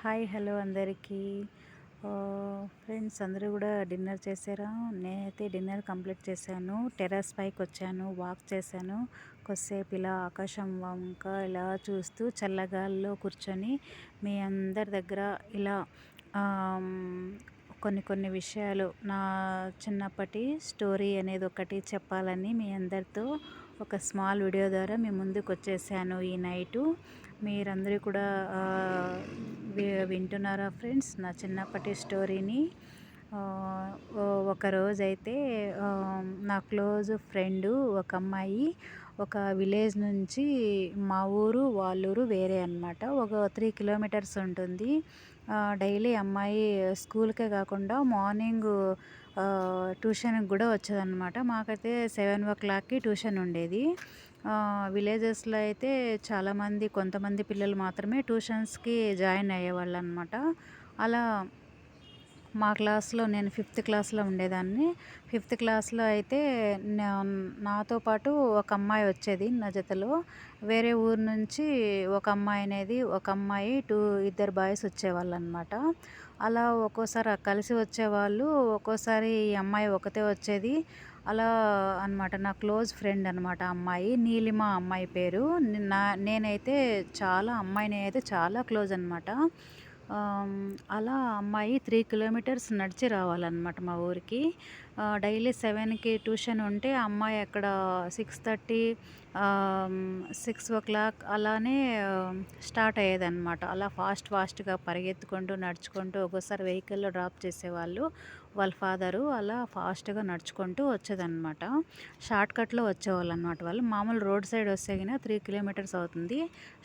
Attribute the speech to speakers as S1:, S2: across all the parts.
S1: Hi hello అందరికీ. Friends అందరూ కూడా డిన్నర్ చేశారా? నేనైతే డిన్నర్ కంప్లీట్ చేశాను. టెర్రస్ పైకి వచ్చాను, వాక్ చేశాను. కొద్దిసేపు ఇలా ఆకాశం వంక ఇలా చూస్తూ చల్లగాలిలో కూర్చొని మీ అందరి దగ్గర ఇలా ఆమ్, కొన్ని కొన్ని విషయాలు నా చిన్నప్పటి స్టోరీ అనేది ఒకటి చెప్పాలని మీ అందరితో ఒక స్మాల్ వీడియో ద్వారా మీ ముందుకు వచ్చేసాను ఈ నైటు. మీరందరూ కూడా వింటున్నారా ఫ్రెండ్స్ నా చిన్నప్పటి స్టోరీని? ఒకరోజైతే నా క్లోజ్ ఫ్రెండు ఒక అమ్మాయి ఒక విలేజ్ నుంచి మా ఊరు వాళ్ళూరు వేరే అనమాట. ఒక 3 కిలోమీటర్స్ ఉంటుంది. డైలీ అమ్మాయి స్కూల్కే కాకుండా మార్నింగ్ ట్యూషన్కి కూడా వచ్చేదన్నమాట. మాకైతే 7 o'clockకి ట్యూషన్ ఉండేది. విలేజెస్లో అయితే చాలామంది కొంతమంది పిల్లలు మాత్రమే ట్యూషన్స్కి జాయిన్ అయ్యేవాళ్ళు అనమాట. అలా మా క్లాస్లో నేను 5th క్లాస్లో ఉండేదాన్ని. 5th క్లాస్లో అయితే నాతో పాటు ఒక అమ్మాయి వచ్చేది నా జతలో. వేరే ఊరు నుంచి ఒక అమ్మాయి ఇద్దరు బాయ్స్ వచ్చేవాళ్ళు అనమాట. అలా ఒక్కోసారి కలిసి వచ్చేవాళ్ళు, ఒక్కోసారి ఈ అమ్మాయి ఒకతే వచ్చేది. అలా అనమాట. నా క్లోజ్ ఫ్రెండ్ అనమాట అమ్మాయి. నీలిమ అమ్మాయి పేరు. నేనైతే అమ్మాయిని అయితే చాలా క్లోజ్ అనమాట. అలా అమ్మాయి 3 కిలోమీటర్స్ నడిచి రావాలన్నమాట మా ఊరికి. డైలీ 7కి ట్యూషన్ ఉంటే అమ్మాయి అక్కడ 6:30 6 o'clock అలానే స్టార్ట్ అయ్యేదన్నమాట. అలా ఫాస్ట్గా పరిగెత్తుకుంటూ నడుచుకుంటూ ఒక్కోసారి వెహికల్లో డ్రాప్ చేసేవాళ్ళు వాళ్ళ ఫాదరు. అలా ఫాస్ట్గా నడుచుకుంటూ వచ్చేదన్నమాట. షార్ట్కట్లో వచ్చేవాళ్ళు అనమాట వాళ్ళు. మామూలు రోడ్ సైడ్ వస్తే గిన 3 కిలోమీటర్స్ అవుతుంది.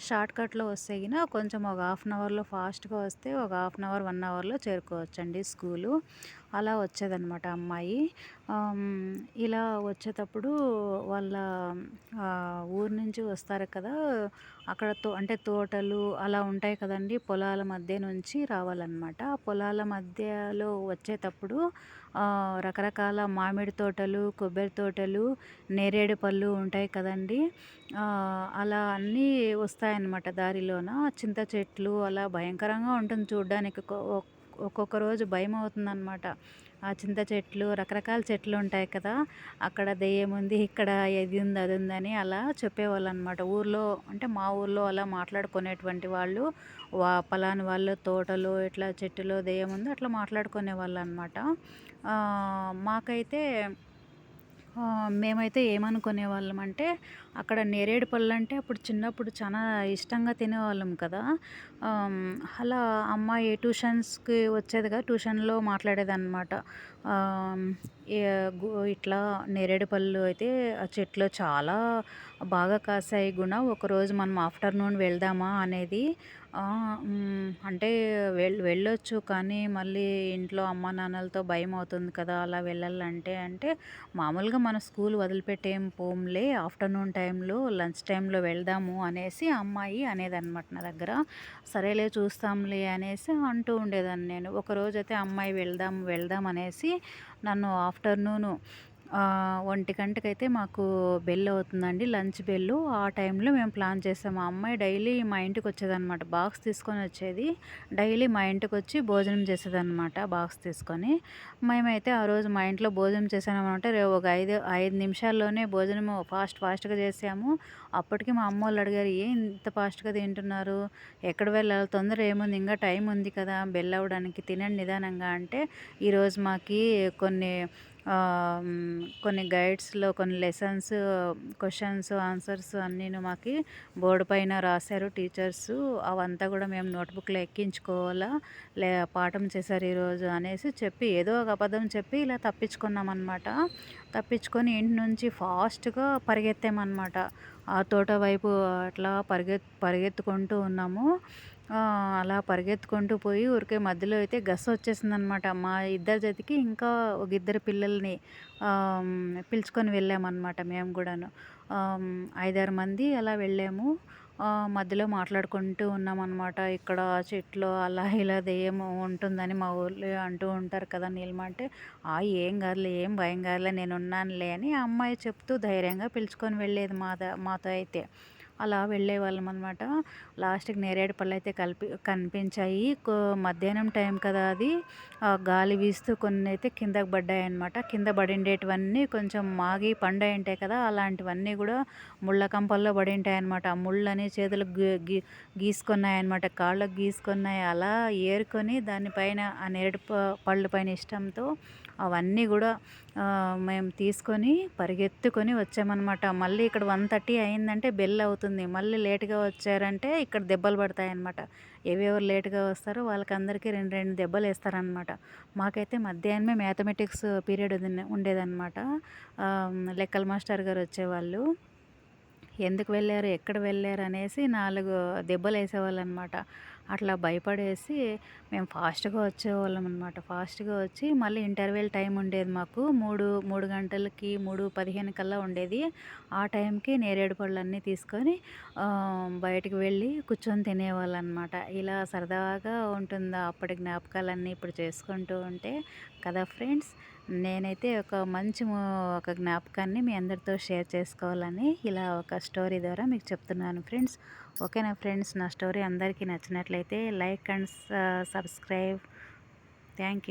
S1: షార్ట్కట్లో వస్తే గిన కొంచెం ఒక 1/2 అవర్లో ఫాస్ట్గా వస్తే ఒక 1/2 అవర్ 1 అవర్లో చేరుకోవచ్చండి స్కూలు. అలా వచ్చేదన్నమాట అమ్మాయి. ఇలా వచ్చేటప్పుడు వాళ్ళ ఊరు నుంచి వస్తారు కదా, అక్కడ అంటే తోటలు అలా ఉంటాయి కదండి. పొలాల మధ్య నుంచి రావాలన్నమాట. పొలాల మధ్యలో వచ్చేటప్పుడు రకరకాల మామిడి తోటలు, కొబ్బరి తోటలు, నేరేడు పళ్ళు ఉంటాయి కదండి. అలా అన్నీ వస్తాయన్నమాట దారిలోన. చింత చెట్లు అలా భయంకరంగా ఉంటుంది చూడ్డానికి. ఒక్కొక్క రోజు భయం అవుతుందన్నమాట. ఆ చింత చెట్లు, రకరకాల చెట్లు ఉంటాయి కదా, అక్కడ దెయ్యం ఉంది, ఇక్కడ ఇది ఉంది అది ఉందని అలా చెప్పేవాళ్ళు అనమాట. ఊర్లో అంటే మా ఊర్లో అలా మాట్లాడుకునేటువంటి వాళ్ళు, పలాని వాళ్ళ తోటలో ఇట్లా చెట్టులో దెయ్యం ఉంది అట్లా మాట్లాడుకునే వాళ్ళు అనమాట. మాకైతే మేమైతే ఏమనుకునేవాళ్ళం అంటే, అక్కడ నేరేడు పళ్ళు అంటే అప్పుడు చిన్నప్పుడు చాలా ఇష్టంగా తినేవాళ్ళం కదా. అలా అమ్మాయి ట్యూషన్స్కి వచ్చేది కదా, ట్యూషన్లో మాట్లాడేదన్నమాట. ఇట్లా నేరేడు పళ్ళు అయితే ఆ చెట్లో చాలా బాగా కాసాయి గుణ, ఒకరోజు మనం ఆఫ్టర్నూన్ వెళ్దామా అనేది. అంటే వెళ్ళొచ్చు కానీ మళ్ళీ ఇంట్లో అమ్మ నాన్నలతో భయం అవుతుంది కదా అలా వెళ్ళాలంటే. అంటే మామూలుగా మన స్కూల్ వదిలిపెట్టేం పోంలే, ఆఫ్టర్నూన్ టైంలో లంచ్ టైంలో వెళ్దాము అనేసి అమ్మాయి అనేదన్నమాట నా దగ్గర. సరేలే చూస్తాంలే అనేసి అంటూ ఉండేదాన్ని నేను. ఒకరోజైతే అమ్మాయి వెళ్దాం అనేసి నన్ను ఆఫ్టర్నూను 1 గంటకైతే మాకు బెల్ అవుతుందండి, లంచ్ బెల్లు. ఆ టైంలో మేము ప్లాన్ చేసాము. ఆ అమ్మాయి డైలీ మా ఇంటికి వచ్చేదన్నమాట, బాక్స్ తీసుకొని వచ్చేది. డైలీ మా ఇంటికి వచ్చి భోజనం చేసేదన్నమాట బాక్స్ తీసుకొని. మేమైతే ఆ రోజు మా ఇంట్లో భోజనం చేసామంటే ఒక 5 నిమిషాల్లోనే భోజనం ఫాస్ట్గా చేసాము. అప్పటికి మా అమ్మ వాళ్ళు అడిగారు, ఏం ఇంత ఫాస్ట్గా తింటున్నారు, ఎక్కడ వెళ్ళాలి, తొందర ఏముంది, ఇంకా టైం ఉంది కదా బెల్ అవ్వడానికి, తినండి నిదానంగా అంటే. ఈరోజు మాకి కొన్ని గైడ్స్లో కొన్ని లెసన్స్, క్వశ్చన్స్ ఆన్సర్స్ అన్నీను మాకి బోర్డు పైన రాశారు టీచర్సు. అవంతా కూడా మేము నోట్బుక్లో ఎక్కించుకోవాలా, పాఠం చేశారు ఈరోజు అనేసి చెప్పి ఏదో ఒక అబద్ధం చెప్పి ఇలా తప్పించుకున్నామన్నమాట. తప్పించుకొని ఇంటి నుంచి ఫాస్ట్గా పరిగెత్తామన్నమాట. ఆ తోట వైపు అట్లా పరిగెత్తుకుంటూ ఉన్నాము. అలా పరిగెత్తుకుంటూ పోయి ఊరికే మధ్యలో అయితే గస్సు వచ్చేసిందనమాట. మా ఇద్దరి జతకి ఇంకా ఒక ఇద్దరు పిల్లల్ని పిలుచుకొని వెళ్ళామన్నమాట మేము కూడాను. 5-6 మంది అలా వెళ్ళాము. మధ్యలో మాట్లాడుకుంటూ ఉన్నామన్నమాట. ఇక్కడ చెట్లు అలా ఇలా దెయ్యం ఉంటుందని మా ఊర్లో అంటూ ఉంటారు కదా. నీలిమ అంటే, ఏం కాదులే, ఏం భయం కాదులే, నేను ఉన్నానులే అని ఆ అమ్మాయి చెప్తూ ధైర్యంగా పిలుచుకొని వెళ్ళేది మాతో అయితే. అలా వెళ్ళేవాళ్ళం అనమాట. లాస్ట్‌కి నేరేడు పళ్ళైతే కనిపించాయి. మధ్యాహ్నం టైం కదా అది. గాలి వీస్తూ కొన్నైతే కిందకి పడ్డాయన్నమాట. కింద పడిండేటివన్నీ కొంచెం మాగి పండాయుంటాయి కదా! అలాంటివన్నీ గూడా ముళ్ళ కంపల్లో పడింటాయన్నమాట. ఆ ముళ్ళని చేతులకు గీసుకున్నాయన్నమాట. కాళ్ళకు గీసుకున్నాయి. అలా ఏరుకొని దాని పైన ఆ నేరేడు పళ్ళు పైన ఇష్టంతో అవన్నీ గూడా మేము తీసుకొని పరిగెత్తుకొని వచ్చామనమాట. మళ్ళీ ఇక్కడ 1:30 అయిందంటే బెల్ అవుతుంది. మళ్ళీ లేట్‌గా వచ్చారంటే ఇక్కడ దెబ్బలు పడతాయన్నమాట. ఎవరెవరు లేట్‌గా వస్తారో వాళ్ళకందరికీ 2, 2 దెబ్బలేస్తారనమాట. మాకైతే మధ్యాహ్నమే మ్యాథమెటిక్స్ పీరియడ్ ఉండేదనమాట. లెక్కల మాస్టర్ గారు వచ్చేవాళ్ళు. ఎందుకు వెళ్లారు? ఎక్కడ వెళ్లారు? అనేసి 4 దెబ్బలేసేవాళ్ళనమాట. అట్లా భయపడేసి మేము ఫాస్ట్‌గా వచ్చేవాళ్ళమనమాట. ఫాస్ట్‌గా వచ్చి మళ్ళీ ఇంటర్వెల్ టైం ఉండేది మాకు. 3 గంటలకి 3:15 కల్లా ఉండేది. ఆ టైంకి నేరేడు పళ్ళన్నీ తీసుకొని బయటికి వెళ్ళి కూర్చొని తినేవాళ్ళనమాట. ఇలా సరదాగా ఉంటుందా అప్పటి జ్ఞాపకాలన్నీ ఇప్పుడు చేసుకుంటూ ఉంటే కదా ఫ్రెండ్స్. నేనైతే ఒక జ్ఞాపకాన్ని మీ అందరితో షేర్ చేసుకోవాలని ఇలా ఒక స్టోరీ ద్వారా మీకు చెప్తున్నాను ఫ్రెండ్స్. ఓకేనా ఫ్రెండ్స్, నా స్టోరీ అందరికీ నచ్చినట్లయితే like and subscribe. Thank you.